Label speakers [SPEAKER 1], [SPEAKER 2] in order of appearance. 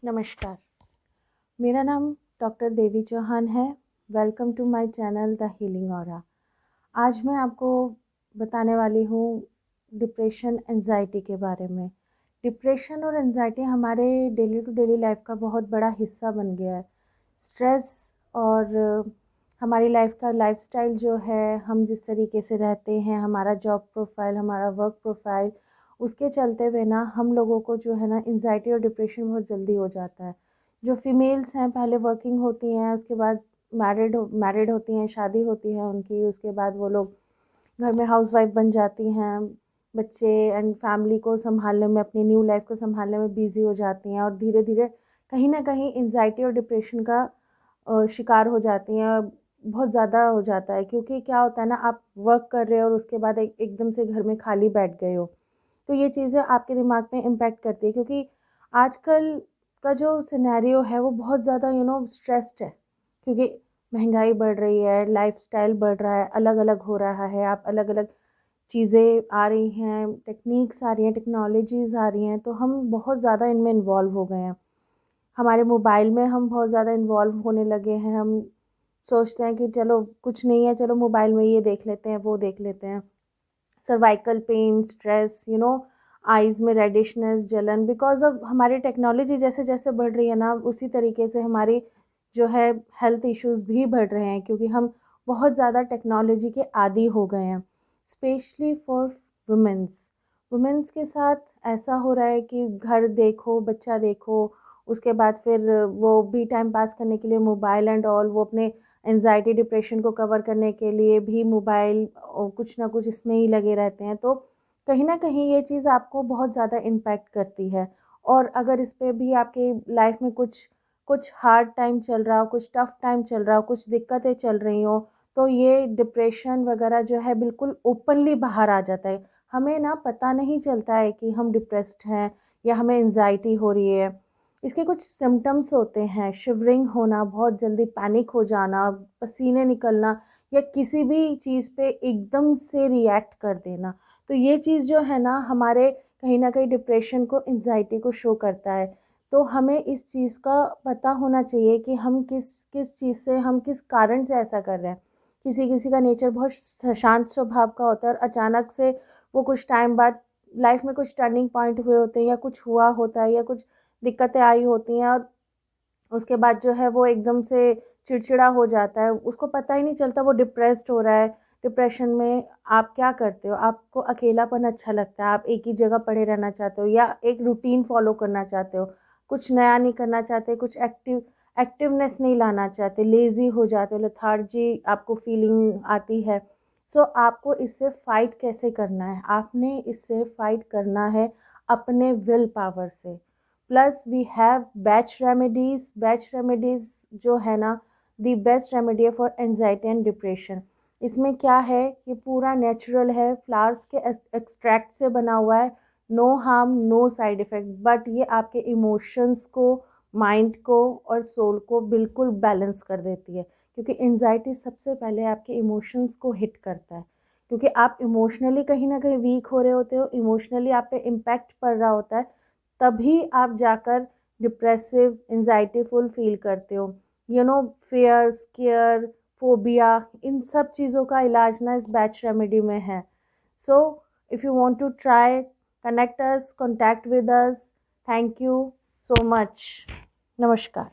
[SPEAKER 1] नमस्कार, मेरा नाम डॉक्टर देवी चौहान है। Welcome to my channel the healing aura. आज मैं आपको बताने वाली हूँ डिप्रेशन एंजाइटी के बारे में। डिप्रेशन और एंजाइटी हमारे डेली टू डेली लाइफ का बहुत बड़ा हिस्सा बन गया है। स्ट्रेस और हमारी लाइफ का लाइफस्टाइल जो है, हम जिस तरीके से रहते हैं, हमारा जॉब प्रोफाइल, हमारा वर्क प्रोफाइल, उसके चलते हुए ना हम लोगों को जो है ना एंजाइटी और डिप्रेशन बहुत जल्दी हो जाता है। जो फीमेल्स हैं पहले वर्किंग होती हैं, उसके बाद मैरिड होती हैं, शादी होती है उनकी, उसके बाद वो लोग घर में हाउसवाइफ बन जाती हैं, बच्चे एंड फैमिली को संभालने में, अपनी न्यू लाइफ को संभालने में बिजी हो जाती हैं और धीरे धीरे कहीं ना कहीं एंजाइटी और डिप्रेशन का शिकार हो जाती हैं। बहुत ज़्यादा हो जाता है, क्योंकि क्या होता है ना, आप वर्क कर रहे हो और उसके बाद एकदम से घर में खाली बैठ गए हो, तो ये चीज़ें आपके दिमाग में इम्पैक्ट करती है। क्योंकि आजकल का जो सिनेरियो है वो बहुत ज़्यादा स्ट्रेस्ड है, क्योंकि महंगाई बढ़ रही है, लाइफस्टाइल बढ़ रहा है, अलग अलग हो रहा है, आप अलग अलग चीज़ें आ रही हैं, टेक्निक्स आ रही हैं, टेक्नोलॉजीज़ आ रही हैं, तो हम बहुत ज़्यादा इनमें इन्वॉल्व हो गए हैं। हमारे मोबाइल में हम बहुत ज़्यादा इन्वॉल्व होने लगे हैं। हम सोचते हैं कि चलो कुछ नहीं है, चलो मोबाइल में ये देख लेते हैं, वो देख लेते हैं। सर्वाइकल पेन, स्ट्रेस, आइज़ में रेडिशनेस, जलन, बिकॉज ऑफ हमारी टेक्नोलॉजी जैसे जैसे बढ़ रही है ना, उसी तरीके से हमारी जो है हेल्थ इश्यूज भी बढ़ रहे हैं, क्योंकि हम बहुत ज़्यादा टेक्नोलॉजी के आदी हो गए हैं। स्पेशली फॉर वुमेंस के साथ ऐसा हो रहा है कि घर देखो, बच्चा देखो, उसके बाद फिर वो भी टाइम पास करने के लिए मोबाइल एंड ऑल, वो अपने एंजाइटी डिप्रेशन को कवर करने के लिए भी मोबाइल और कुछ ना कुछ इसमें ही लगे रहते हैं। तो कहीं ना कहीं ये चीज़ आपको बहुत ज़्यादा इम्पैक्ट करती है। और अगर इस पे भी आपके लाइफ में कुछ कुछ हार्ड टाइम चल रहा हो, कुछ टफ टाइम चल रहा हो, कुछ दिक्कतें चल रही हो, तो ये डिप्रेशन वगैरह जो है बिल्कुल ओपनली बाहर आ जाता है। हमें ना पता नहीं चलता है कि हम डिप्रेस्ड हैं या हमें एंजाइटी हो रही है। इसके कुछ सिम्टम्स होते हैं: शिवरिंग होना, बहुत जल्दी पैनिक हो जाना, पसीने निकलना, या किसी भी चीज़ पे एकदम से रिएक्ट कर देना। तो ये चीज़ जो है ना, हमारे कहीं ना कहीं डिप्रेशन को, एंजाइटी को शो करता है। तो हमें इस चीज़ का पता होना चाहिए कि हम किस किस चीज़ से, हम किस कारण से ऐसा कर रहे हैं। किसी किसी का नेचर बहुत शांत स्वभाव का होता है और अचानक से वो कुछ टाइम बाद लाइफ में कुछ टर्निंग पॉइंट हुए होते हैं, या कुछ हुआ होता है, या कुछ दिक्कतें आई होती हैं, और उसके बाद जो है वो एकदम से चिड़चिड़ा हो जाता है, उसको पता ही नहीं चलता वो डिप्रेस्ड हो रहा है। डिप्रेशन में आप क्या करते हो? आपको अकेलापन अच्छा लगता है, आप एक ही जगह पड़े रहना चाहते हो, या एक रूटीन फॉलो करना चाहते हो, कुछ नया नहीं करना चाहते, कुछ एक्टिवनेस नहीं लाना चाहते, लेज़ी हो जाते हो, लेथार्जी आपको फीलिंग आती है। सो आपको इससे फ़ाइट कैसे करना है? आपने इससे फ़ाइट करना है अपने विल पावर से। Plus we have Bach remedies जो है ना, the best remedy for anxiety and depression. इसमें क्या है, ये पूरा नेचुरल है, फ्लावर्स के एक्सट्रैक्ट से बना हुआ है, no harm, no side effect, but ये आपके इमोशंस को, माइंड को और सोल को बिल्कुल बैलेंस कर देती है। क्योंकि एनजाइटी सबसे पहले आपके इमोशंस को हिट करता है, क्योंकि आप इमोशनली कहीं ना कहीं वीक हो रहे होते हो, इमोशनली आप पे इम्पैक्ट पड़ रहा होता है, तभी आप जाकर डिप्रेसिव, एंजाइटीफुल फील करते हो। फियर, स्केयर, फोबिया, इन सब चीज़ों का इलाज ना इस बैच रेमेडी में है। So if you want to try, connect us, contact with us. Thank you so much. नमस्कार।